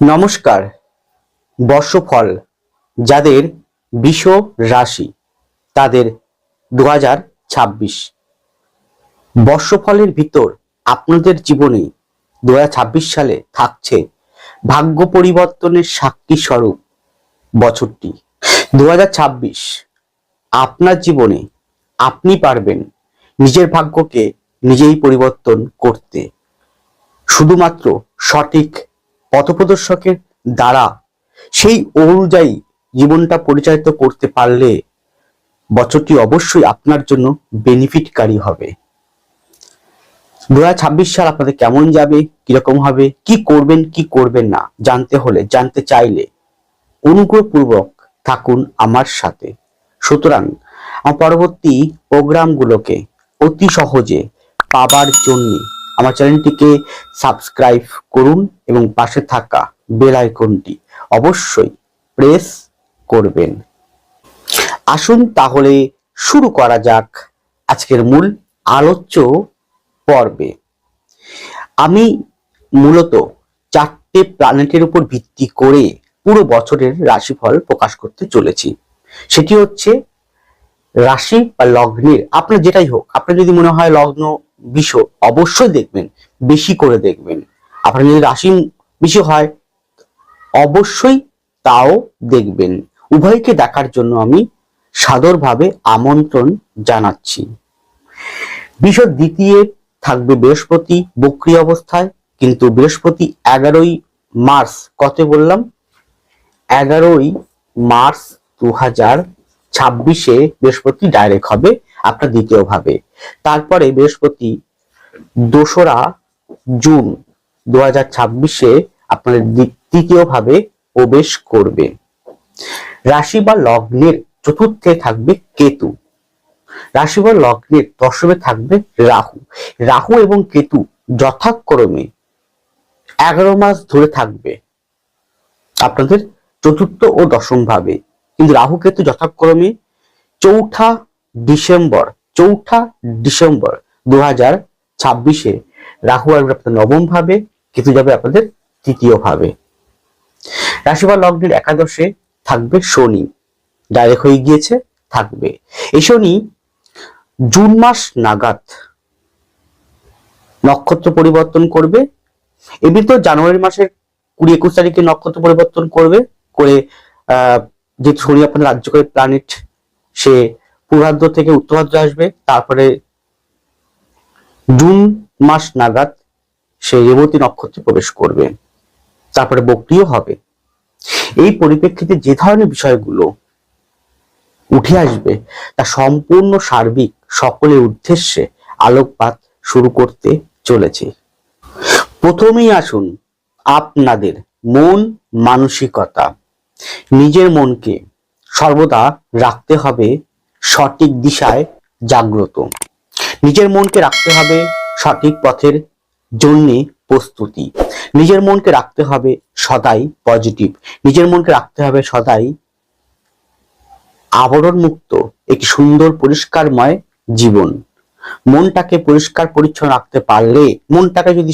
নমস্কার। বর্ষফল যাদের বৃষ রাশি তাদের 2026 বর্ষফলের ভিতর আপনাদের জীবনে 2026 সালে থাকছে ভাগ্য পরিবর্তনের সাক্ষী স্বরূপ বছরটি। 2026 আপনার জীবনে আপনি পারবেন নিজের ভাগ্যকে নিজেই পরিবর্তন করতে, শুধুমাত্র সঠিক পথপ্রদর্শকের দ্বারা। সেই অনুযায়ী জীবনটা পরিচালিত করতে পারলে বছরটি অবশ্যই আপনার জন্য বেনিফিটকারী হবে। 2026 সাল আপনাদের কেমন যাবে, কিরকম হবে, কি করবেন কি করবেন না জানতে চাইলে অনুগ্রহপূর্বক থাকুন আমার সাথে। সুতরাং আমার পরবর্তী প্রোগ্রামগুলোকে অতি সহজে পাবার জন্য আমার চ্যানেলটিকে সাবস্ক্রাইব করুন এবং পাশে থাকা বেল আইকনটি অবশ্যই প্রেস করবেন। আসুন তাহলে শুরু করা যাক আজকের মূল আলোচ্য পর্বে। আমি মূলত 4টে প্ল্যানেটের উপর ভিত্তি করে পুরো বছরের রাশিফল প্রকাশ করতে চলেছি। সেটি হচ্ছে রাশি বা লগ্নের, আপনার যেটাই হোক, আপনার যদি মনে হয় লগ্ন বিষ অবশ্যই দেখবেন, বেশি করে দেখবেন। আপনার যদি রাশি বিষ হয় অবশ্যই তাও দেখবেন। উভয়কে দেখার জন্য আমি সাদরভাবে আমন্ত্রণ জানাচ্ছি। বিষ দ্বিতীয় থাকবে বৃহস্পতি বক্রী অবস্থায়, কিন্তু বৃহস্পতি 11ই মার্চ, কত বললাম, 11ই মার্চ 2026 বৃহস্পতি ডাইরেক্ট হবে আপনার দ্বিতীয় ভাবে। তারপরে বৃহস্পতি 2রা জুন 2026 আপনার তৃতীয় ভাবে প্রবেশ করবে। রাশি বা লগ্নের চতুর্থে থাকবে কেতু, রাশি বা লগ্নের দশমে থাকবে রাহু। রাহু এবং কেতু যথাক্রমে 11 মাস ধরে থাকবে আপনাদের চতুর্থ ও দশম ভাবে, কিন্তু রাহু কেতু যথাক্রমে 4ঠা ডিসেম্বর 2026 রাহু আসবে আপনার নবম ভাবে, কেতু যাবে আপনাদের তৃতীয় ভাবে। রাশি বা লগ্নের একাদশে থাকবে শনি, ডাইরেক্ট হয়ে গিয়েছে, থাকবে। এই শনি জুন মাস নাগাদ নক্ষত্র পরিবর্তন করবে। এমনি তো জানুয়ারি মাসের 20-21 তারিখে নক্ষত্র পরিবর্তন করবে করে, যেহেতু শনি আপনার রাজ্যকারী প্ল্যানেট, সে পূর্বার্ধ থেকে উত্তরার্ধ আসবে। তারপরে জুন মাস নাগাদ সে রেবতী নক্ষত্রে প্রবেশ করবে, তারপরে বক্রীও হবে। এই পরিপ্রেক্ষিতে যে ধরনের বিষয়গুলো উঠে আসবে তা সম্পূর্ণ সার্বিক সকলের উদ্দেশ্যে আলোকপাত শুরু করতে চলেছে। প্রথমেই আসুন আপনাদের মন মানসিকতা। নিজের মনকে সর্বদা রাখতে হবে সঠিক দিশায় জাগ্রত, নিজের মনকে রাখতে হবে সঠিক পথের জন্য প্রস্তুতি, নিজের মনকে রাখতে হবে সদাই পজিটিভ, নিজের মনকে রাখতে হবে সদাই আবরণ মুক্ত একটি সুন্দর পরিষ্কারময় জীবন। মনটাকে পরিষ্কার পরিচ্ছন্ন রাখতে পারলে, মনটাকে যদি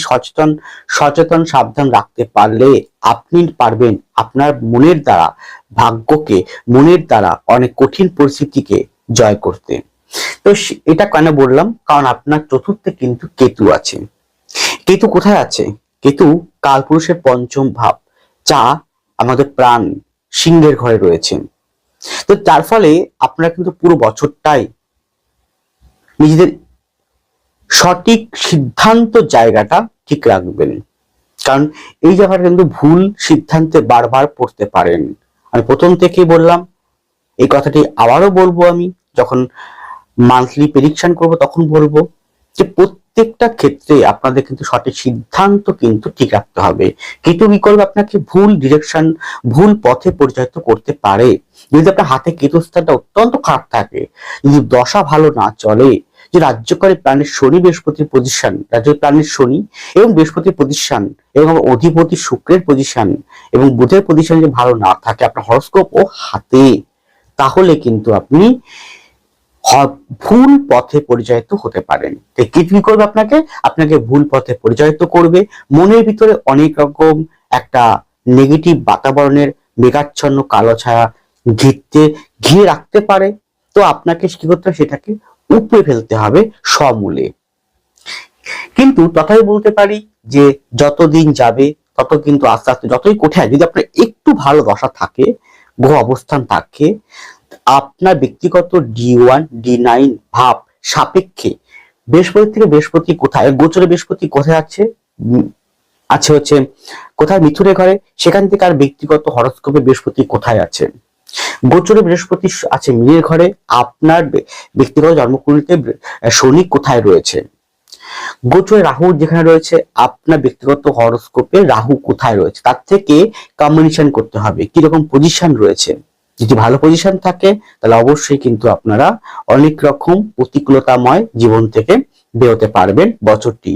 সচেতন সাবধান রাখতে পারলে আপনি পারবেন আপনার মনের দ্বারা ভাগ্যকে, মনের দ্বারা অনেক কঠিন পরিস্থিতিকে জয় করতে। তো এটা কেন বললাম, কারণ আপনার চতুর্থে কিন্তু কেতু আছে। কেতু কোথায় আছে? কেতু কালপুরুষের পঞ্চম ভাব, যা আমাদের প্রাণ সিংহের ঘরে রয়েছে। তো তার ফলে আপনারা কিন্তু পুরো বছরটাই নিজেদের সঠিক সিদ্ধান্ত জায়গাটা ঠিক রাখবেন, কারণ এই জায়গাটা কিন্তু ভুল সিদ্ধান্তে বারবার পড়তে পারেন। আমি প্রথম থেকেই বললাম, এই কথাটি আবারও বলবো, আমি যখন মান্থলি প্রেডিকশন করব তখন বলবো যে প্রত্যেকটা ক্ষেত্রে আপনাদের কিন্তু সঠিক সিদ্ধান্ত কিন্তু ঠিক রাখতে হবে। কেতু কি করবে, আপনাকে ভুল ডিরেকশন, ভুল পথে পরিচালিত করতে পারে। যদি আপনার হাতে কেতু স্থানটা অত্যন্ত খারাপ থাকে, যদি দশা ভালো না চলে, যে রাজ্যকারী প্ল্যানেট শনি বৃহস্পতির পজিশন, রাজ্যকারী প্ল্যানেট শনি এবং বৃহস্পতির পজিশন এবং অধিপতি শুক্রের পজিশন এবং বুধের পজিশন যে ভালো না থাকে আপনার হরোস্কোপ ও হাতে, তাহলে কিন্তু আপনি ভুল পথে পরিচালিত হতে পারেন। কি করবে, আপনাকে ভুল পথে পরিচালিত করবে। মনের ভিতরে অনেক রকম একটা নেগেটিভ বাতাবরণের মেঘাচ্ছন্ন কালো ছায়া ঘিরে রাখতে পারে। তো আপনাকে কি করতে হবে, সেটাকে উপড়ে ফেলতে হবে সমূলে। কিন্তু তথাপি বলতে পারি যে যতদিন যাবে তত কিন্তু আস্তে আস্তে যতই কোঠায় যদি আপনার একটু ভালো দশা থাকে, গ্রহ অবস্থান থাকে, আপনার ব্যক্তিগত D1 D9 ভাব সাপেক্ষে বৃহস্পতি থেকে বৃহস্পতি কোথায় গোচরে বৃহস্পতি কোথায় আছে, আছে হচ্ছে কোথায় মিথুনের ঘরে, সেখান থেকে আর ব্যক্তিগত হরস্কোপে বৃহস্পতি কোথায় আছে, গোচরে বৃহস্পতি আছে মীনের ঘরে, আপনার ব্যক্তিগত জন্মকুণ্ডলিতে শনি কোথায় রয়েছে, গোচরে রাহু যেখানে রয়েছে, আপনার ব্যক্তিগত হরস্কোপে রাহু কোথায় রয়েছে, তার থেকে কম্বিনেশন করতে হবে কিরকম পজিশন রয়েছে। যদি ভালো পজিশন থাকে তাহলে অবশ্যই কিন্তু আপনারা অনেক রকম প্রতিকূলতাময় জীবন থেকে বেরোতে পারবেন। বছরটি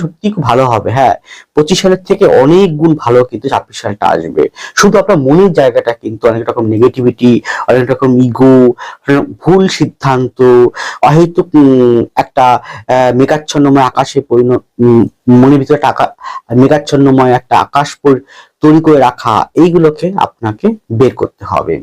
সত্যি খুব ভালো হবে। হ্যাঁ, 25 সালের থেকে অনেক গুণ ভালো কিন্তু 26 সালটা আসবে। শুধু আপনার মনের জায়গাটা কিন্তু অনেক রকম নেগেটিভিটি, অনেক রকম ইগো, ভুল সিদ্ধান্ত, অহেতুক একটা মেঘাচ্ছন্নময় আকাশে মনের ভিতরে মেঘাচ্ছন্নময় একটা আকাশ তৈরি করে রাখা, এইগুলোকে আপনাকে বের করতে হবে।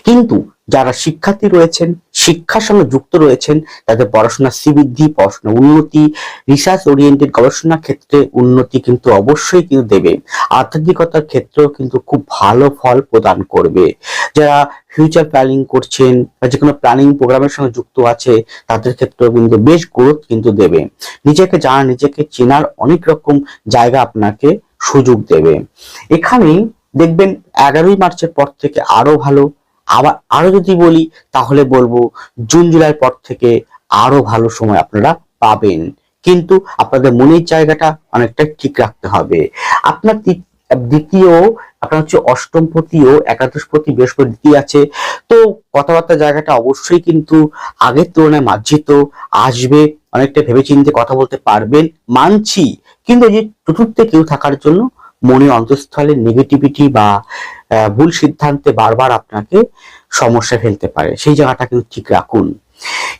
কিন্তু যারা শিক্ষার্থী রয়েছেন, শিক্ষার সঙ্গে যুক্ত রয়েছেন, তাদের পড়াশোনা শ্রীবৃদ্ধি, পড়াশোনা উন্নতি, রিসার্চ ওরিয়েন্টেড গবেষণা ক্ষেত্রে উন্নতি কিন্তু অবশ্যই কিন্তু দেবে। আধ্যাত্মিকতার ক্ষেত্রেও কিন্তু খুব ভালো ফল প্রদান করবে। যারা ফিউচার প্ল্যানিং করছেন বা যে কোনো প্ল্যানিং প্রোগ্রামের সঙ্গে যুক্ত আছে, তাদের ক্ষেত্রেও কিন্তু বেশ গ্রোথ কিন্তু দেবে। নিজেকে জানা, নিজেকে চেনার অনেক রকম জায়গা আপনাকে সুযোগ দেবে। এখানে দেখবেন 11ই মার্চের পর থেকে আরো ভালো। আরো যদি বলি তাহলে বলবো জুন জুলাইয়ের পর থেকে আরো ভালো সময় আপনারা পাবেন। কিন্তু আপনাদের মনের জায়গাটা অনেকটা ঠিক রাখতে হবে। আপনার দ্বিতীয়, আপনার হচ্ছে অষ্টমপতি ও একাদশপতি বৃহস্পতি দ্বিতীয় আছে, তো কথাবার্তার জায়গাটা অবশ্যই কিন্তু আগের তুলনায় মার্জিত আসবে। অনেকটা ভেবেচিন্তে কথা বলতে পারবেন, মানছি। কিন্তু এই যে চতুর্থে কেউ থাকার জন্য মনের অন্তঃস্থলে নেগেটিভিটি বা ভুল সিদ্ধান্তে বারবার আপনাকে সমস্যা ফেলতে পারে, সেই জায়গাটা কিন্তু ঠিক রাখুন।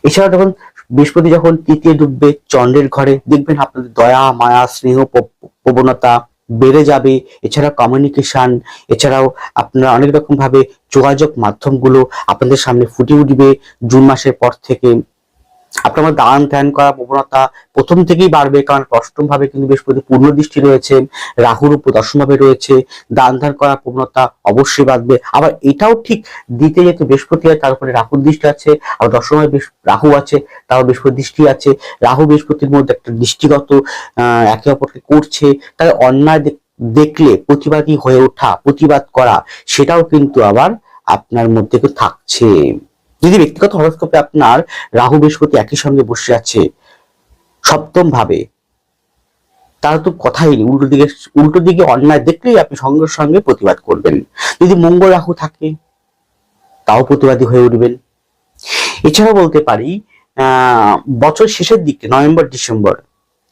এছাড়া যখন বৃহস্পতি যখন তৃতীয় ডুববে চন্দ্রের ঘরে, দেখবেন আপনাদের দয়া, মায়া, স্নেহ প্রবণতা বেড়ে যাবে। এছাড়া কমিউনিকেশন, এছাড়াও আপনারা অনেক রকম ভাবে যোগাযোগ মাধ্যমগুলো আপনাদের সামনে ফুটে উঠবে। জুন মাসের পর থেকে আপনার দান ধ্যান করার প্রবণতা প্রথম থেকেই বাড়বে, কারণ অষ্টম ভাবে কিন্তু বৃহস্পতি পূর্ণ দৃষ্টি রয়েছে, রাহুর উপর দশম ভাবে রয়েছে, দান ধ্যান করার প্রবণতা অবশ্যই বাড়বে। আবার এটাও ঠিক, দিতে যেতে বৃহস্পতি আছে, তারপরে রাহুর দৃষ্টি আছে, আর দশম ভাবে রাহু আছে, তাও বৃহস্পতি দৃষ্টি আছে। রাহু বৃহস্পতির মধ্যে একটা দৃষ্টিগত একে অপরকে করছে, তাহলে অন্যায় দেখলে প্রতিবাদী হয়ে ওঠা, প্রতিবাদ করা, সেটাও কিন্তু আবার আপনার মধ্যে থাকছে। যদি ব্যক্তিগত হরস্কোপে আপনার রাহু বৃহস্পতি একই সঙ্গে বসে আছে সপ্তম ভাবে, তার তো কথাই নেই। উল্টো দিকে অন্যায় দেখলেই আপনি সঙ্গে সঙ্গে প্রতিবাদ করবেন। যদি মঙ্গল রাহু থাকে তাও প্রতিবাদী হয়ে উঠবেন। এছাড়াও বলতে পারি বছর শেষের দিকে নভেম্বর ডিসেম্বর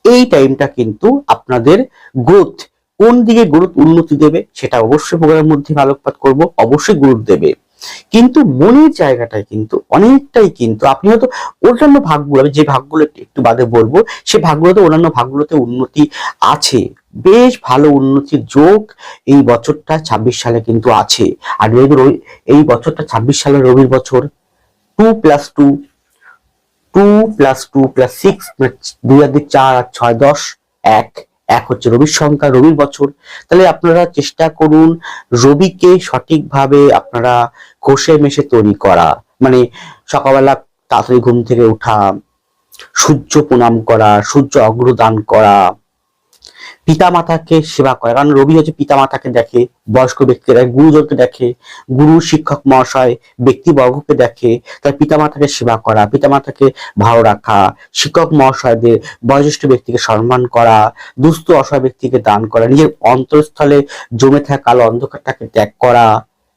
এই টাইমটা কিন্তু আপনাদের গ্রোথ, কোন দিকে গ্রোথ উন্নতি দেবে সেটা অবশ্যই প্রোগ্রামের মধ্যে আলোকপাত করব, অবশ্যই গ্রোথ দেবে। কিন্তু মনের জায়গাটায় কিন্তু অনেকটাই কিন্তু আপনি হয়তো অন্যান্য ভাগগুলো, আমি যে ভাগগুলো একটু বাদে বলবো, সে ভাগগুলোতে অন্যান্য ভাগগুলোতে উন্নতি আছে, বেশ ভালো উন্নতির যোগ এই বছরটা 26 সালে কিন্তু আছে। আর এই বছরটা 26 সালের রবির বছর, 2+2 2+2+6 2 আর 4 আর 6 10 এক হচ্ছে রবির সংখ্যা, রবির বছর। তাহলে আপনারা চেষ্টা করুন রবিকে সঠিকভাবে আপনারা ঘষে মেশে তৈরি করা, মানে সকালবেলা তাড়াতাড়ি ঘুম থেকে ওঠা, সূর্য প্রণাম করা, সূর্য অগ্রদান করা, পিতা মাতাকে সেবা করা, কারণ রবি হচ্ছে পিতা মাতাকে দেখে, বয়স্ক ব্যক্তিরা গুরুজনকে দেখে, গুরু শিক্ষক মহাশয় ব্যক্তিবর্গকে দেখে, তাই পিতা মাতাকে সেবা করা, পিতা মাতাকে ভালো রাখা, শিক্ষক মহাশয়দের বয়োজ্যেষ্ঠ ব্যক্তিকে সম্মান করা, দুস্থ অসহায় ব্যক্তিকে দান করা, নিজের অন্তঃস্থলে জমে থাকা কালো অন্ধকারটাকে ত্যাগ করা,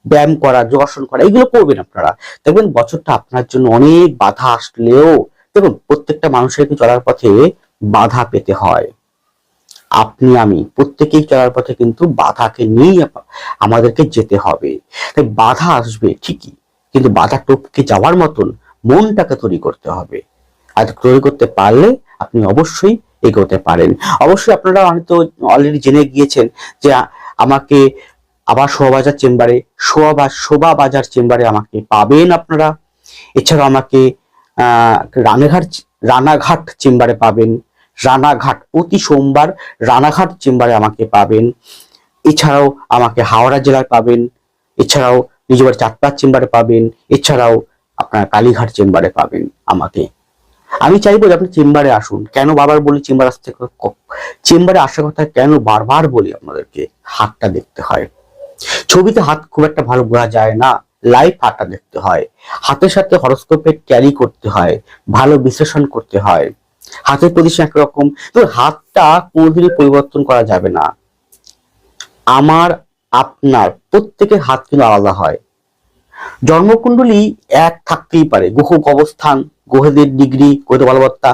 ব্যায়াম করা, যোগাসন করা, এগুলো করবেন আপনারা। দেখবেন বছরটা আপনার জন্য অনেক বাধা আসলেও, দেখুন প্রত্যেকটা মানুষের চলার পথে বাধা পেতে হয়। আপনি আমি প্রত্যেকেই চলার পথে কিন্তু বাধাকে নিয়ে আমাদেরকে যেতে হবে। তাই বাধা আসবে ঠিকই, কিন্তু বাধা টপকে যাওয়ার মতন মনটাকে তৈরি করতে হবে। আর তৈরি করতে পারলে আপনি অবশ্যই এগোতে পারেন। অবশ্যই আপনারা হয়তো অলরেডি জেনে গিয়েছেন যে আমাকে আবার শোভাবাজার চেম্বারে, শোভাবাজার চেম্বারে আমাকে পাবেন আপনারা। এছাড়াও আমাকে রানাঘাট চেম্বারে পাবেন। রানাঘাট প্রতি সোমবার রানাঘাট চেম্বারে আমাকে পাবেন। এছাড়াও আমাকে হাওড়া জেলায় পাবেন। এছাড়াও নিজ বাড়ি চাঁদপাড় চেম্বারে পাবেন। এছাড়াও আপনার কালীঘাট চেম্বারে পাবেন আমাকে। আমি চাইবো যে আপনি চেম্বারে আসুন। কেন বারবার বলি চেম্বার আসতে, চেম্বারে আসার কথা কেন বারবার বলি আপনাদেরকে? হাতটা দেখতে হয়। ছবিতে হাত খুব একটা ভালো বোঝা যায় না, লাইভ হাতটা দেখতে হয়। হাতের সাথে হরোস্কোপে ট্যালি করতে হয়, ভালো বিশ্লেষণ করতে হয়। হাতের পজিশন একরকম, তো হাতটা কোনোদিনই পরিবর্তন করা যাবে না। আমার আপনার প্রত্যেকের হাত কিন্তু আলাদা হয়। জন্মকুণ্ডলী এক থাকতেই পারে, গ্রহ অবস্থান, গ্রহদের ডিগ্রি, গ্রহের বলবত্তা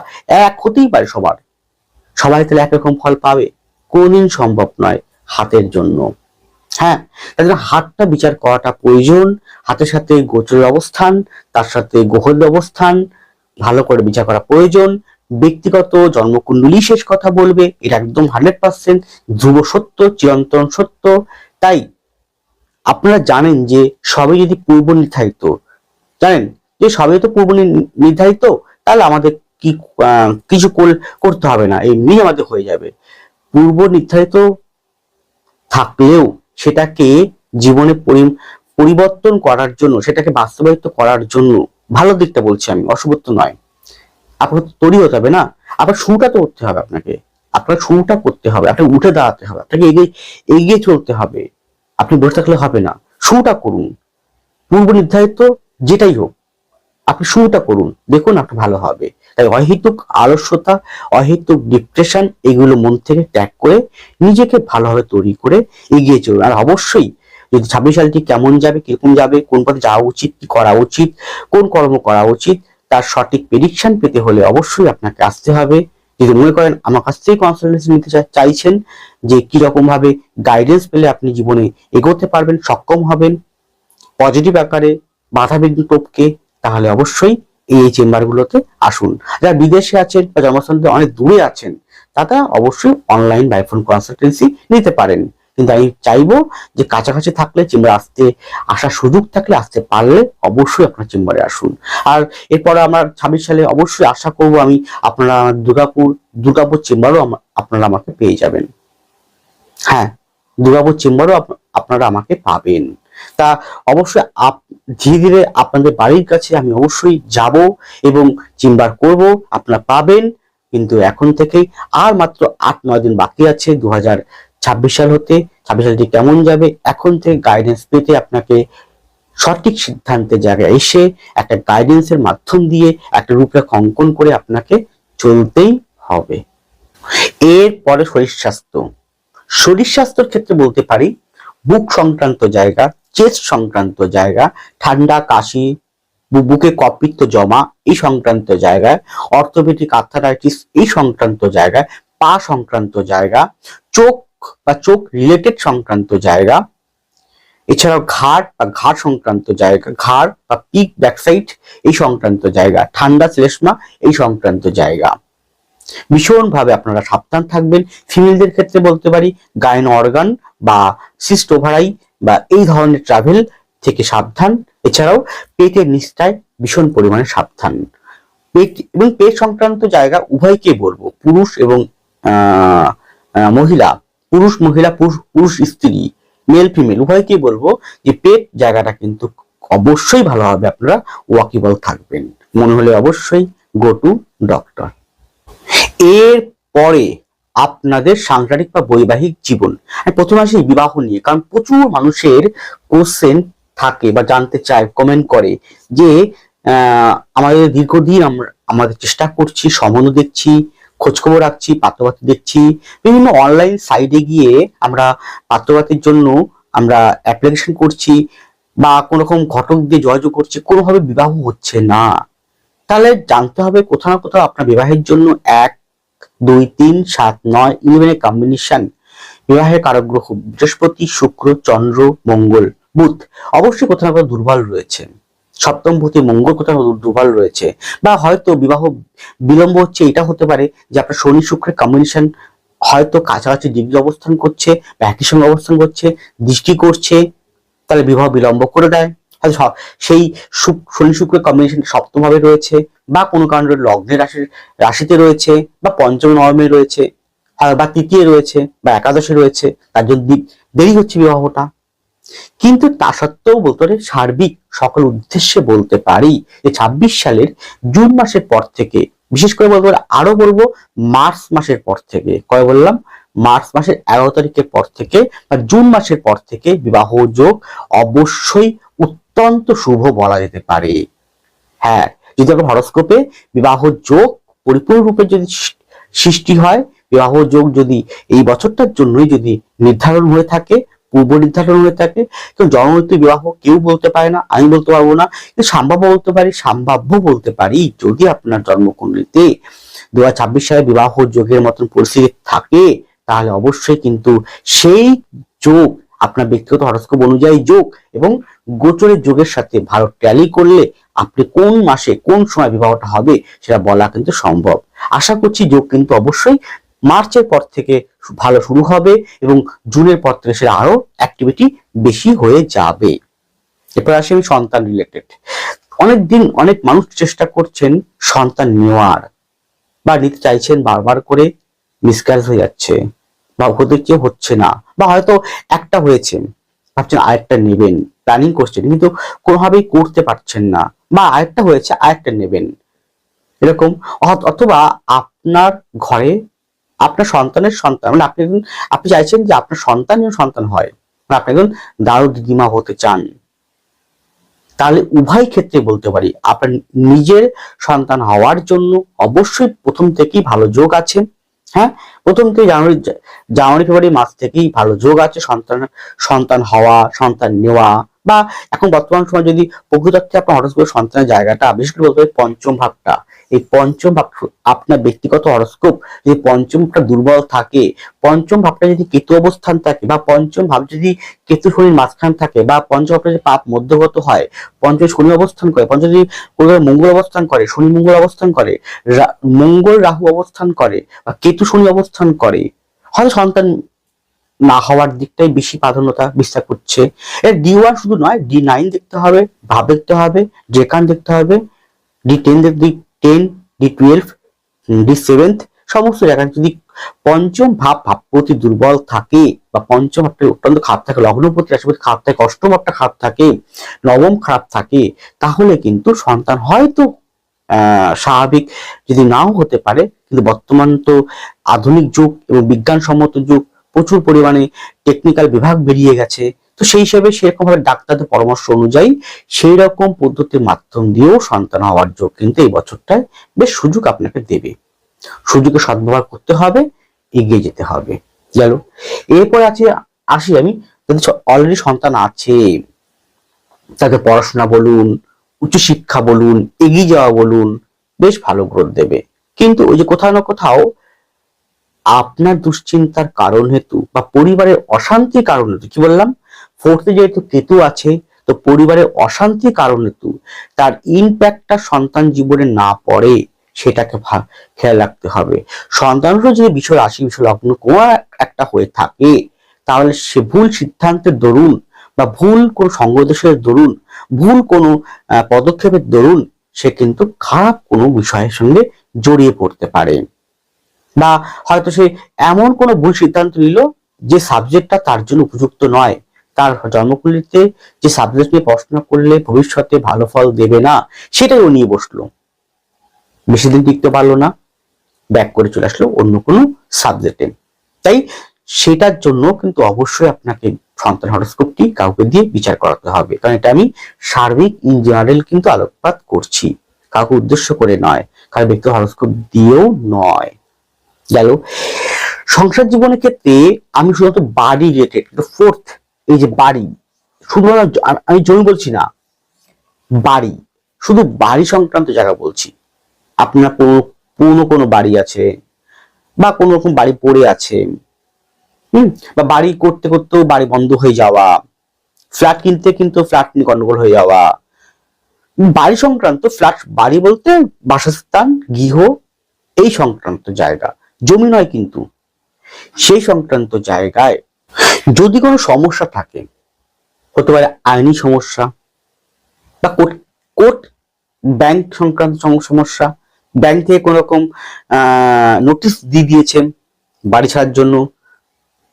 এক হতেই পারে সবার। সবাই তাহলে একরকম ফল পাবে? কোনদিন সম্ভব নয় হাতের জন্য। হ্যাঁ, তার জন্য হাতটা বিচার করাটা প্রয়োজন। হাতের সাথে গোচরের অবস্থান, তার সাথে গ্রহের অবস্থান ভালো করে বিচার করা প্রয়োজন। ব্যক্তিগত জন্মকুণ্ডলী শেষ কথা বলবে, এটা একদম 100% ধ্রুব সত্য, চিরন্তন সত্য। তাই আপনারা জানেন যে সবই যদি পূর্ব নির্ধারিত, জানেন যে সবই তো পূর্ব নির্ধারিত, তাহলে আমাদের কি কিছু করতে হবে না, এমনি আমাদের হয়ে যাবে। পূর্ব নির্ধারিত থাকলেও সেটাকে জীবনে পরিবর্তন করার জন্য, সেটাকে বাস্তবায়িত করার জন্য, ভালো দিকটা বলছি আমি, অশুভত্ব নয়, আপনাকে তৈরি হতে হবে না, আপনার শুরুটা তো করতে হবে, আপনার শুরুটা করতে হবে, আপনাকে উঠে দাঁড়াতে হবে, আপনাকে এগিয়ে চলতে হবে। আপনি বসে থাকলে হবে না, শুরুটা করুন। পূর্ব নির্ধারিত যেটাই হোক, আপনি শুরুটা করুন, দেখুন আপনি ভালো হবে। তাই অহেতুক আলস্যতা, অহেতুক ডিপ্রেশন এগুলো মন থেকে ত্যাগ করে নিজেকে ভালোভাবে তৈরি করে এগিয়ে চলুন। আর অবশ্যই যদি 26 সালটি কেমন যাবে, কিরকম যাবে, কোন পথে যাওয়া উচিত, কি করা উচিত, কোন কর্ম করা উচিত, তার সঠিক প্রেডিকশন পেতে হলে অবশ্যই আপনাকে আসতে হবে। যদি মনে করেন আমার কাছ থেকে কনসালটেন্সি নিতে চাইছেন, যে কিরকম ভাবে গাইডেন্স পেলে আপনি জীবনে এগোতে পারবেন, সক্ষম হবেন পজিটিভ আকারে, বাধা বিঘ্ন টপকে, তাহলে অবশ্যই এই চেম্বারগুলোতে আসুন। যারা বিদেশে আছেন বা জন্মস্থান থেকে অনেক দূরে আছেন, তারা অবশ্যই অনলাইন বাই ফোন কনসালটেন্সি নিতে পারেন। কিন্তু আমি চাইবো যে কাছাকাছি থাকলে, চেম্বার আসার সুযোগ থাকলে, আসতে পারলে অবশ্যই আপনার চেম্বারে আসুন। আর এরপরে আমার 26 সালে অবশ্যই আশা করব আমি আপনারা দুর্গাপুর চেম্বারও আপনারা আমাকে পেয়ে যাবেন। হ্যাঁ, দুর্গাপুর চেম্বারও আপনারা আমাকে পাবেন। তা অবশ্যই ধীরে ধীরে আপনাদের বাড়ির কাছে আমি অবশ্যই যাব এবং চেম্বার করব, আপনারা পাবেন। কিন্তু এখন থেকেই আর মাত্র 8-9 দিন বাকি আছে 2026 সাল হতে। 26 সালটি কেমন যাবে, এখন থেকে গাইডেন্স পেতে আপনাকে সঠিক সিদ্ধান্তের জায়গায় এসে একটা গাইডেন্সের মাধ্যম দিয়ে একটা রূপরেখা অঙ্কন করে আপনাকে চলতেই হবে। এরপরে শরীর স্বাস্থ্যের ক্ষেত্রে বলতে পারি, বুক সংক্রান্ত জায়গা, চেস্ট সংক্রান্ত জায়গা, ঠান্ডা কাশি, বুকে কপিত্ত জমা এই সংক্রান্ত জায়গায়, অর্থোপেডিক আর্থারাইটিস এই সংক্রান্ত জায়গায়, পা সংক্রান্ত জায়গা, চোখ বা চোখ রিলেটেড সংক্রান্ত জায়গা, এছাড়াও ঘাড় সংক্রান্ত জায়গা, ঘাড় বা পিক ব্যাকসাইড এই সংক্রান্ত জায়গা, ঠান্ডা শ্লেষ্মা এই সংক্রান্ত জায়গা। ভীষণভাবে আপনারা সাবধান থাকবেন। ফিমেলদের ক্ষেত্রে বলতে পারি গাইনো অর্গান বা সিস্ট ওভারাই বা এই ধরনের ট্রাভেল থেকে সাবধান। এছাড়াও পেটের নিচটায় ভীষণ পরিমাণে সাবধান। পেট সংক্রান্ত জায়গা উভয়কে বলবো, পুরুষ এবং মহিলা, পুরুষ স্ত্রী, মেল ফিমেল উভয়কেই বলবো যে পেট জায়গাটা কিন্তু অবশ্যই ভালোভাবে আপনারা ওয়াকিবল থাকবেন। মনে হলে অবশ্যই গো টু ডক্টর। এর পরে আপনাদের সাংসারিক বা বৈবাহিক জীবন, প্রথমে আসি বিবাহ নিয়ে, কারণ প্রচুর মানুষের কোশ্চেন থাকে বা জানতে চায়, কমেন্ট করে যে আমাদের দীর্ঘদিন আমাদের চেষ্টা করছি, সম্বন্ধ দেখছি, খোঁজখবর রাখছি, পাত্রপাত্রী দেখছি, বিভিন্ন অনলাইন সাইটে গিয়ে আমরা পাত্রপাত্রীর জন্য আমরা অ্যাপ্লিকেশন করছি বা কোন রকম ঘটক দিয়ে যোগাযোগ করছি, কোনোভাবে বিবাহ হচ্ছে না। তাহলে জানতে হবে কোথাও না কোথাও আপনার বিবাহের জন্য 1, 2, 3, 7, 9, 11 কম্বিনেশন, বিবাহের কারক গ্রহ বৃহস্পতি, শুক্র, চন্দ্র, মঙ্গল, বুধ অবশ্যই কোথাও না কোথাও দুর্বল রয়েছে। সপ্তমপতি মঙ্গল কোথাও দুর্বল রয়েছে, বা হয়তো বিবাহ বিলম্ব হচ্ছে, এটা হতে পারে যে আপনার শনি শুক্রের কম্বিনেশন হয়তো কাছাকাছি ডিগ্রি অবস্থান করছে বা একই সঙ্গে অবস্থান করছে, দৃষ্টি করছে, তাহলে বিবাহ বিলম্ব করে দেয়। হয়তো সেই শনি শুক্রের কম্বিনেশন সপ্তম ভাবে রয়েছে, বা কোনো কারণে লগ্নের রাশিতে রয়েছে, বা পঞ্চম নবমে রয়েছে, বা তৃতীয় রয়েছে, বা একাদশে রয়েছে, তার জন্য দেরি হচ্ছে বিবাহটা। কিন্তু তা সত্ত্বেও বলতে পারি, সার্বিক সকল উদ্দেশ্যে বলতে পারি যে 26 সালের জুন মাসের পর থেকে, বিশেষ করে বলবো, আরো বলবো মার্চ মাসের পর থেকে, কয় বললাম, মার্চ মাসের 11 তারিখের পর থেকে বা জুন মাসের পর থেকে বিবাহ যোগ অবশ্যই অত্যন্ত শুভ বলা যেতে পারে। হ্যাঁ, যদি আপনার হরস্কোপে বিবাহ যোগ পরিপূর্ণরূপে যদি সৃষ্টি হয়, বিবাহ যোগ যদি এই বছরটার জন্যই যদি নির্ধারণ হয়ে থাকে, পূর্ব নির্ধারণ হয়ে থাকে, কিন্তু জন্মমৃত্যু বিবাহ কেউ বলতে পারে না, আমি বলতে পারবো না, কিন্তু সম্ভাব্য বলতে পারি, সম্ভাব্য বলতে পারি। যদি আপনার জন্মকুণ্ডলিতে 2026 সালে বিবাহ যোগের মতন পরিস্থিতি থাকে, তাহলে অবশ্যই কিন্তু সেই যোগ আপনার ব্যক্তিগত হরস্কোপ অনুযায়ী যোগ এবং গোচরের যোগের সাথে ভালো ট্যালি করলে আপনি কোন মাসে কোন সময় বিবাহটা হবে সেটা বলা কিন্তু সম্ভব। আশা করছি যোগ কিন্তু অবশ্যই মার্চের পর থেকে ভালো শুরু হবে এবং জুনের পর থেকে সেটা আরো অ্যাক্টিভিটি বেশি হয়ে যাবে। এরপর আসি আমি সন্তান রিলেটেড। অনেকদিন অনেক মানুষ চেষ্টা করছেন সন্তান নেওয়ার, বা নিতে চাইছেন, বারবার করে মিসক্যারেজ হয়ে যাচ্ছে, বা হতে কেউ হচ্ছে না, বা হয়তো একটা হয়েছে, ভাবছেন আরেকটা নেবেন, প্ল্যানিং করছেন, কিন্তু কোনোভাবেই করতে পারছেন না, বা আরেকটা হয়েছে আরেকটা নেবেন, এরকম। অথবা আপনার ঘরে আপনার সন্তানের সন্তান, মানে আপনি চাইছেন যে আপনার সন্তান যেন সন্তান হয়, মানে আপনি একজন দাদু দিদিমা হতে চান, তাহলে উভয় ক্ষেত্রে বলতে পারি আপনার নিজের সন্তান হওয়ার জন্য অবশ্যই প্রথম থেকেই ভালো যোগ আছে। হ্যাঁ, প্রথম থেকে জানুয়ারি ফেব্রুয়ারি মাস থেকেই ভালো যোগ আছে সন্তান হওয়া, সন্তান নেওয়া, বা এখন বর্তমান সময় যদি প্রকৃতার্থে আপনার হরস্কোপ সন্তানের জায়গাটা, বিশেষ করে বলতে পারি পঞ্চম ভাবটা, এই পঞ্চম ভাব আপনার ব্যক্তিগত হরস্কোপ যদি পঞ্চম ভাবটা দুর্বল থাকে, পঞ্চম ভাবটা যদি কেতু অবস্থান থাকে, বা পঞ্চম ভাব যদি কেতু শনির মাঝখান থাকে, বা পঞ্চম ভাবটা যদি পাপ মধ্যগত হয়, পঞ্চম শনি অবস্থান করে, পঞ্চম যদি মঙ্গল অবস্থান করে, শনি মঙ্গল অবস্থান করে, মঙ্গল রাহু অবস্থান করে, বা কেতু শনি অবস্থান করে, হয়তো সন্তান না হওয়ার দিকটাই বেশি প্রাধান্যতা বিস্তার করছে। এর D1 শুধু নয়, D9 দেখতে হবে, ভাব দেখতে হবে, ডেকান দেখতে হবে, D10 D10 D12 D7 সমস্ত জায়গায় যদি পঞ্চম ভাবপ্রতি দুর্বল থাকে, বা পঞ্চম ভাবটা অত্যন্ত খারাপ থাকে, লগ্নপতি রাশিপতি খারাপ থাকে, অষ্টম ভাবটা খারাপ থাকে, নবম খারাপ থাকে, তাহলে কিন্তু সন্তান হয়তো স্বাভাবিক যদি নাও হতে পারে, কিন্তু বর্তমান তো আধুনিক যুগ এবং বিজ্ঞানসম্মত যুগ, প্রচুর পরিমাণে টেকনিক্যাল বিভাগ বেরিয়ে গেছে, তো সেই হিসেবে সেরকম ভাবে ডাক্তারদের পরামর্শ অনুযায়ী সেই রকম পদ্ধতির মাধ্যম দিয়েও সন্তান হওয়ার যোগ কিন্তু এই বছরটায় বেশ সুযোগ আপনাকে দেবে। সুযোগে সদ্ব্যবহার করতে হবে, এগিয়ে যেতে হবে। গেল। এরপর আসি আমি, যাদের অলরেডি সন্তান আছে, তাদের পড়াশোনা বলুন, উচ্চশিক্ষা বলুন, এগিয়ে যাওয়া বলুন, বেশ ভালো গ্রোথ দেবে। কিন্তু ওই যে কোথাও না কোথাও আপনার দুশ্চিন্তার কারণ হেতু বা পরিবারের অশান্তির কারণ হেতু, কি বললাম, ফোর্থে যেহেতু কেতু আছে, তো পরিবারের অশান্তির কারণ হেতু তার ইম্প্যাক্টটা সন্তান জীবনে না পড়ে, সেটাকে খেয়াল রাখতে হবে। সন্তানরও যদি বিষয় রাশি, বিষয় লগ্ন কোনো একটা হয়ে থাকে, তাহলে সে ভুল সিদ্ধান্তের দরুন, বা ভুল কোনো সঙ্গদোষের দরুন, ভুল কোনো পদক্ষেপের দরুন সে কিন্তু খারাপ কোনো বিষয়ের সঙ্গে জড়িয়ে পড়তে পারে, বা হয়তো সে এমন কোনো ভুল সিদ্ধান্ত নিল যে সাবজেক্টটা তার জন্য উপযুক্ত নয়, তার জন্মকুণ্ডলিতে যে সাবজেক্ট নিয়ে পড়াশোনা করলে ভবিষ্যতে ভালো ফল দেবে না, সেটাই ও নিয়ে বসলো, বেশি দিন টিকতে পারলো না, ব্যাক করে চলে আসলো অন্য কোনো সাবজেক্টে। তাই সেটার জন্য কিন্তু অবশ্যই আপনাকে সন্তান হরস্কোপটি কাউকে দিয়ে বিচার করাতে হবে, কারণ এটা আমি সার্বিক ইন জেনারেল কিন্তু আলোকপাত করছি, কাউকে উদ্দেশ্য করে নয়, কারণ ব্যক্তি হরস্কোপ দিয়েও নয়। গেল। সংসার জীবনের ক্ষেত্রে আমি শুধুমাত্র বাড়ি রিলেটেড, ফোর্থ, এই যে বাড়ি, শুধুমাত্র আমি জমি বলছি না, বাড়ি, শুধু বাড়ি সংক্রান্ত জায়গা বলছি। আপনার পুরনো কোনো বাড়ি আছে, বা কোনো রকম বাড়ি পড়ে আছে, বা বাড়ি করতে করতেও বাড়ি বন্ধ হয়ে যাওয়া, ফ্ল্যাট কিনতে কিন্তু ফ্ল্যাট নিয়ে গন্ডগোল হয়ে যাওয়া, বাড়ি সংক্রান্ত, ফ্ল্যাট বাড়ি বলতে বাসস্থান, গৃহ, এই সংক্রান্ত জায়গা, জমি নয় কিন্তু, সেই সংক্রান্ত জায়গায় যদি কোনো সমস্যা থাকে, হতে পারে আইনি সমস্যা বা কোর্ট ব্যাংক সংক্রান্ত সমস্যা, ব্যাংক থেকে কোনো রকম নোটিশ দিয়ে দিয়েছেন বাড়ি ছাড়ার জন্য,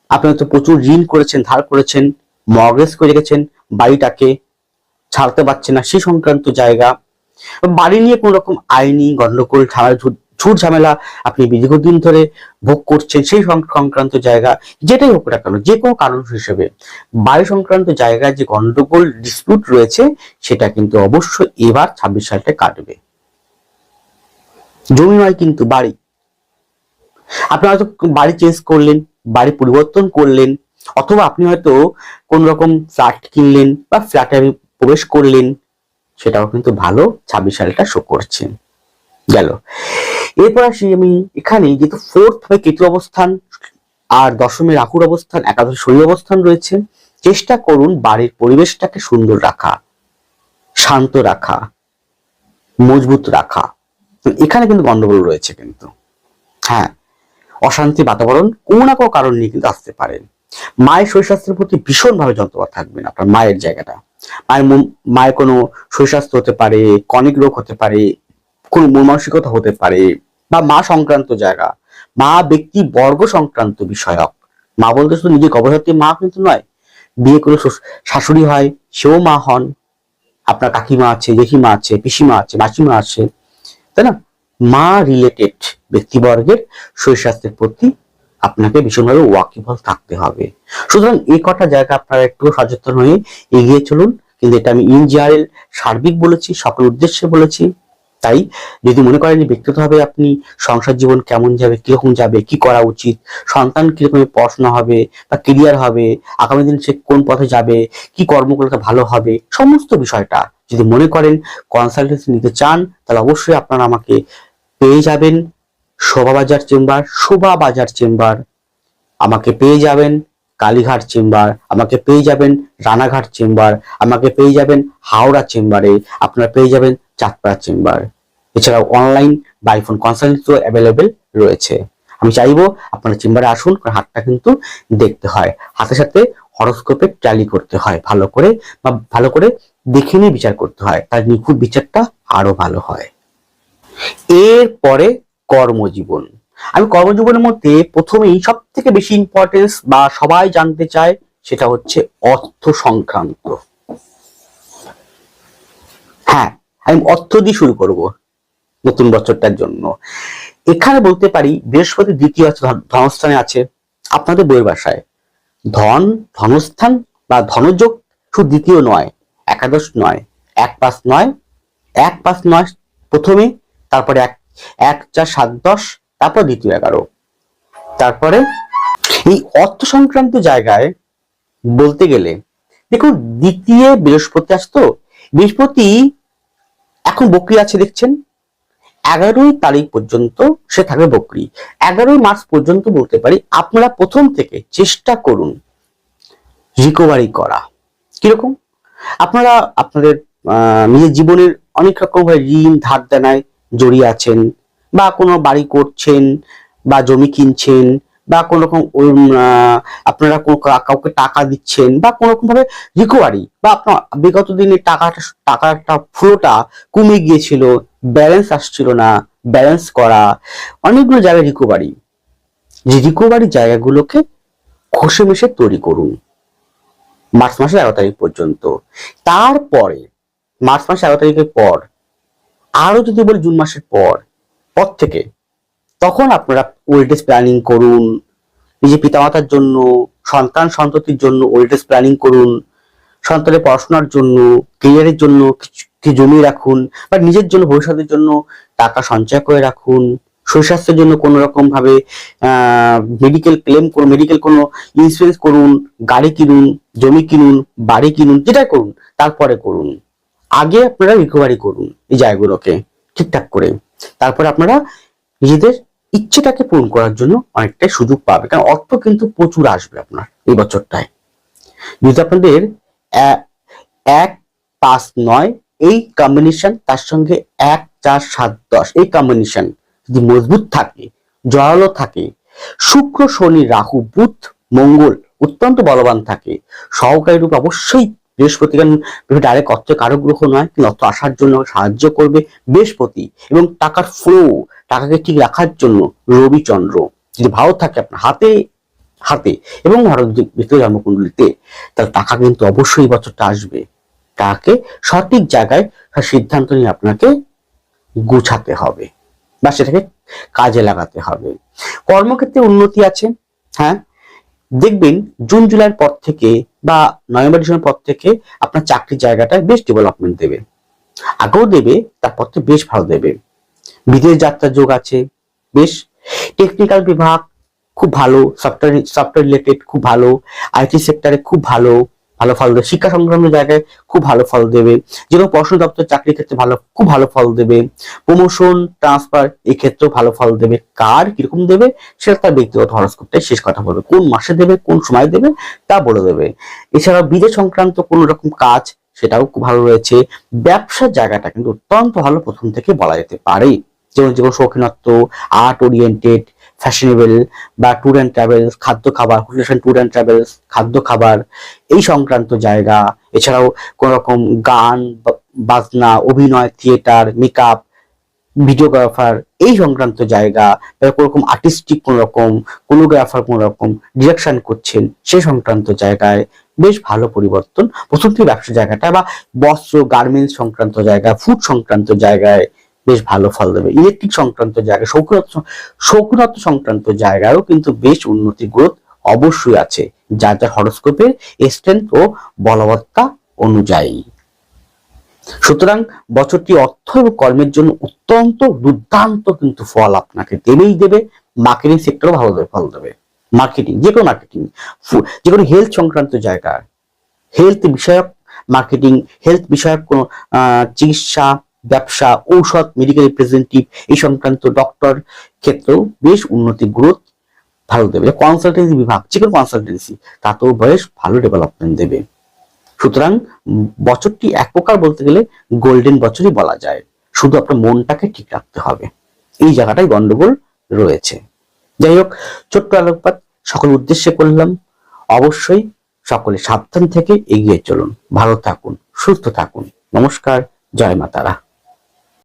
আপনি হয়তো প্রচুর ঋণ করেছেন, ধার করেছেন, মর্গেজ করে রেখেছেন, বাড়িটাকে ছাড়তে পারছেন না, সেই সংক্রান্ত জায়গা, বাড়ি নিয়ে কোন রকম আইনি গন্ডগোল ঝুট ঝামেলা আপনি দীর্ঘদিন ধরে ভোগ করছেন, সেই সংক্রান্ত জায়গা, যেটাই হোক না কেন, যে কোনো কারণ হিসেবে বাড়ি সংক্রান্ত জায়গায় যে গন্ডগোল ডিসপিউট রয়েছে, সেটা কিন্তু অবশ্যই এবার 26 সালটা কাটবে। জমি নয় কিন্তু বাড়ি, আপনি হয়তো বাড়ি চেঞ্জ করলেন, বাড়ি পরিবর্তন করলেন, অথবা আপনি হয়তো কোন রকম ফ্ল্যাট কিনলেন বা ফ্ল্যাটে প্রবেশ করলেন, সেটাও কিন্তু ভালো 26 সালটা শো করছে। গেল। এরপর আসি আমি এখানে, যেহেতু ফোর্থ ভাবে কেতু অবস্থান আর দশমে রাহুর অবস্থান, একাদশে শনি অবস্থান রয়েছে, চেষ্টা করুন বাড়ির পরিবেশটাকে সুন্দর রাখা, শান্ত রাখা, মজবুত রাখা। এখানে কিন্তু গন্ডগোল রয়েছে কিন্তু, হ্যাঁ, অশান্তি বাতাবরণ কোনো না কোনো কারণ নিয়ে কিন্তু আসতে পারে। মায়ের শরীর স্বাস্থ্যের প্রতি ভীষণভাবে যন্ত্রণা থাকবেন আপনার মায়ের জায়গাটা, মায়ের কোনো শরীর স্বাস্থ্য হতে পারে, কনিক রোগ হতে পারে, কোনো মন মানসিকতা হতে পারে, বা মা সংক্রান্ত জায়গা, মা ব্যক্তি বর্গ সংক্রান্ত বিষয়ক। মা বলতে শুধু নিজের গর্ভধাত্রী মা কিন্তু নয়, বিয়ে করে শাশুড়ি হয় সেও মা হন, আপনার কাকিমা আছে, জেঠিমা আছে, পিসিমা আছে, মাসিমা আছে, তাই না? মা রিলেটেড ব্যক্তিবর্গের শরীর স্বাস্থ্যের প্রতি আপনাকে ভীষণভাবে ওয়াকিবহাল থাকতে হবে। সুতরাং এই কটা জায়গা আপনারা একটু সচেতন হয়ে এগিয়ে চলুন। কিন্তু এটা আমি ইন জেনারেল সার্বিক বলেছি, সকল উদ্দেশ্যে বলেছি। তাই যদি মনে করেন যে ব্যক্তিগতভাবে আপনি সংসার জীবন কেমন যাবে, কিরকম যাবে, কি করা উচিত, সন্তান কিরকম পড়াশোনা হবে বা কেরিয়ার হবে, আগামী দিন সে কোন পথে যাবে, কি কর্ম করলে ভালো হবে, সমস্ত বিষয়টা যদি মনে করেন কনসালটেন্সি নিতে চান, তাহলে অবশ্যই আপনারা আমাকে পেয়ে যাবেন শোভাবাজার চেম্বার, আমাকে পেয়ে যাবেন কালীঘাট চেম্বার, আমাকে পেয়ে যাবেন রানাঘাট চেম্বার, আমাকে পেয়ে যাবেন হাওড়া চেম্বারে, আপনারা পেয়ে যাবেন চাঁদপাড়া চেম্বার। এছাড়াও অনলাইন বাই ফোন কনসালটেন্সিও অ্যাভেলেবেল রয়েছে। আমি চাইবো আপনারা চেম্বারে আসুন, কারণ হাতটা কিন্তু দেখতে হয়, হাতের সাথে হরোস্কোপে ট্যালি করতে হয় ভালো করে, বা ভালো করে দেখে নিয়ে বিচার করতে হয়, তার নিখুঁত বিচারটা আরো ভালো হয়। এরপরে কর্মজীবন। আমি কর্মজীবনের মধ্যে প্রথমেই সব থেকে বেশি ইম্পর্টেন্স বা সবাই জানতে চায়, সেটা হচ্ছে অর্থ সংক্রান্ত। হ্যাঁ, আমি অর্থ দিয়ে শুরু করব নতুন বছরটার জন্য। এখানে বলতে পারি বৃহস্পতি দ্বিতীয় ধনস্থানে আছে আপনাদের বইয়ের ভাষায়। ধনস্থান বা ধনযোগ শুধু দ্বিতীয় নয়, একাদশ নয়, 1-5 নয়, 1-5 নয় প্রথমে, তারপরে 1-4-7-10, তারপর দ্বিতীয় 11। তারপরে এই অর্থ সংক্রান্ত জায়গায় বলতে গেলে দেখুন, দ্বিতীয় বৃহস্পতি আসতো, বৃহস্পতি এখন বকরি আছে দেখছেন, 11 তারিখ পর্যন্ত সে থাকবে বকরি। 11 মার্চ পর্যন্ত বলতে পারি আপনারা প্রথম থেকে চেষ্টা করুন রিকভারি করা। কিরকম? আপনারা আপনাদের নিজের জীবনের অনেক রকম ঋণ ধার দেনায় জড়িয়ে আছেন, বা কোনো বাড়ি করছেন, বা জমি কিনছেন, বা কোন রকম আপনারা কাউকে টাকা দিচ্ছেন, বা কোন রকম ভাবে রিকভারি, বা আপনার বিগত দিনে টাকাটা ফ্লোটা কমে গিয়েছিল, ব্যালেন্স আসছিল না, ব্যালেন্স করা, অনেকগুলো জায়গায় রিকভারি। যে রিকভারি জায়গাগুলোকে ঘষে মেশে তৈরি করুন মার্চ মাসের 11 তারিখ পর্যন্ত। তারপরে মার্চ মাসের 11 তারিখের পর, আরো যদি বলি জুন মাসের পর থেকে, তখন আপনারা ওল্ড এজ প্ল্যানিং করুন, নিজের পিতামাতার জন্য, সন্তান সন্ততির জন্য ওল্ড এজ প্ল্যানিং করুন, সন্তানের পড়াশোনার জন্য, কেরিয়ারের জন্য কিছু জমিয়ে রাখুন, বা নিজের জন্য ভবিষ্যতের জন্য টাকা সঞ্চয় করে রাখুন। শরীর স্বাস্থ্যের জন্য কোন রকম ভাবে মেডিকেল ক্লেম করুন, মেডিকেল কোনো ইন্স্যুরেন্স করুন, গাড়ি কিনুন, জমি কিনুন, বাড়ি কিনুন, যেটা করুন তারপরে করুন। আগে আপনারা রিকভারি করুন এই জায়গাগুলোকে ঠিকঠাক করে, তারপরে আপনারা নিজেদের ইচ্ছেটাকে পূরণ করার জন্য অনেকটাই সুযোগ পাবে, কারণ অর্থ কিন্তু প্রচুর আসবে আপনার এই বছরটায়। যদি আপনাদের 1-5-9 এই কম্বিনেশন, তার সঙ্গে 1-4-7-10 এই কম্বিনেশন যদি মজবুত থাকে, জোরালো থাকে, শুক্র, শনি, রাহু, বুধ, মঙ্গল অত্যন্ত বলবান থাকে। সহকারী রূপ অবশ্যই বৃহস্পতি, কারণ ডাইরেক্ট অর্থ কারো গ্রহ নয়, কিন্তু অর্থ আসার জন্য সাহায্য করবে বৃহস্পতি। এবং টাকার ফ্লো, টাকাকে ঠিক রাখার জন্য রবিচন্দ্র। যদি ভালো থাকে আপনার হাতে হাতে এবং ভারত ব্যক্তিগত জন্মকুণ্ডলিতে, তাহলে টাকা কিন্তু অবশ্যই বছরটা আসবে। তাকে সঠিক জায়গায় সিদ্ধান্ত নিয়ে আপনাকে গুছাতে হবে বা সেটাকে কাজে লাগাতে হবে। কর্মক্ষেত্রে উন্নতি আছে। হ্যাঁ, দেখবেন জুন জুলাইয়ের পর থেকে বা নভেম্বর ডিসেম্বর পর থেকে আপনার চাকরির জায়গাটায় বেশ ডেভেলপমেন্ট দেবে, আগেও দেবে, তারপর তো বেশ ভালো দেবে। বিদেশ যাত্রার যোগ আছে বেশ। টেকনিক্যাল বিভাগ খুব ভালো, সফটওয়্যার রিলেটেড খুব ভালো, আইটি সেক্টরে খুব ভালো ভালো ফল দেবে। শিক্ষা সংক্রান্ত জায়গায় খুব ভালো ফল দেবে। যেমন পড়াশোনা দপ্তর চাকরির ক্ষেত্রে খুব ভালো ফল দেবে। প্রমোশন, ট্রান্সফার এই ক্ষেত্রেও ভালো ফল দেবে। কার কিরকম দেবে সেটা তার ব্যক্তিগত হরস্কোপটাই শেষ কথা বলবে। কোন মাসে দেবে, কোন সময় দেবে তা বলে দেবে। এছাড়াও বিদেশ সংক্রান্ত কোন রকম কাজ সেটাও খুব ভালো রয়েছে। ব্যবসার জায়গাটা কিন্তু অত্যন্ত ভালো প্রথম থেকে বলা যেতে পারে। যেমন যেমন শৌখিনত্ব, আর্ট ওরিয়েন্টেড, ফ্যাশনেবল বা ট্যুর অ্যান্ড ট্রাভেলস, খাদ্য খাবার, হোটেল ট্যুর অ্যান্ড ট্রাভেলস, খাদ্য খাবার এই সংক্রান্ত জায়গা। এছাড়াও কোন রকম গান, বাজনা, অভিনয়, থিয়েটার, মেকআপ, ভিডিওগ্রাফার এই সংক্রান্ত জায়গা, কোন রকম আর্টিস্টিক কোন রকম কোনোগ্রাফার কোন রকম ডিরেকশন করছেন সেই সংক্রান্ত জায়গায় বেশ ভালো পরিবর্তন প্রথম থেকে ব্যবসা জায়গাটা, বা বস্ত্র, গার্মেন্টস সংক্রান্ত জায়গা, ফুড সংক্রান্ত জায়গায় বেশ ভালো ফল দেবে। ইলেকট্রিক সংক্রান্ত জায়গা, শৌখিনত্ব সংক্রান্ত জায়গায়ও কিন্তু বেশ উন্নতি গ্রোথ অবশ্যই আছে, যার যার হরস্কোপের স্ট্রেংথ ও বলবত্তা অনুযায়ী। সুতরাং বছরটি অর্থ এবং কর্মের জন্য অত্যন্ত দুর্দান্ত কিন্তু ফল আপনাকে দেবেই দেবে। মার্কেটিং সেক্টরও ভালো ফল দেবে। মার্কেটিং, যে কোনো মার্কেটিং, যে কোনো হেলথ সংক্রান্ত জায়গা, হেলথ বিষয়ক মার্কেটিং, হেলথ বিষয়ক কোনো চিকিৎসা, ব্যবসা, ঔষধ, মেডিকেল রিপ্রেজেন্টেটিভ এই সংক্রান্ত ডক্টর ক্ষেত্রেও বেশ উন্নতি গ্রোথ ভালো দেবে। কনসালটেন্সি বিভাগ, যে কোনো কনসালটেন্সি, তাতেও বেশ ভালো ডেভেলপমেন্ট দেবে। সুতরাং বছরটি এক প্রকার বলতে গেলে গোল্ডেন বছরই বলা যায়। শুধু আপনার মনটাকে ঠিক রাখতে হবে, এই জায়গাটাই গন্ডগোল রয়েছে। যাই হোক, ছোট্ট আলোকপাত সকল উদ্দেশ্যে করলাম। অবশ্যই সকলে সাবধান থেকে এগিয়ে চলুন, ভালো থাকুন, সুস্থ থাকুন। নমস্কার, জয় মা তারা।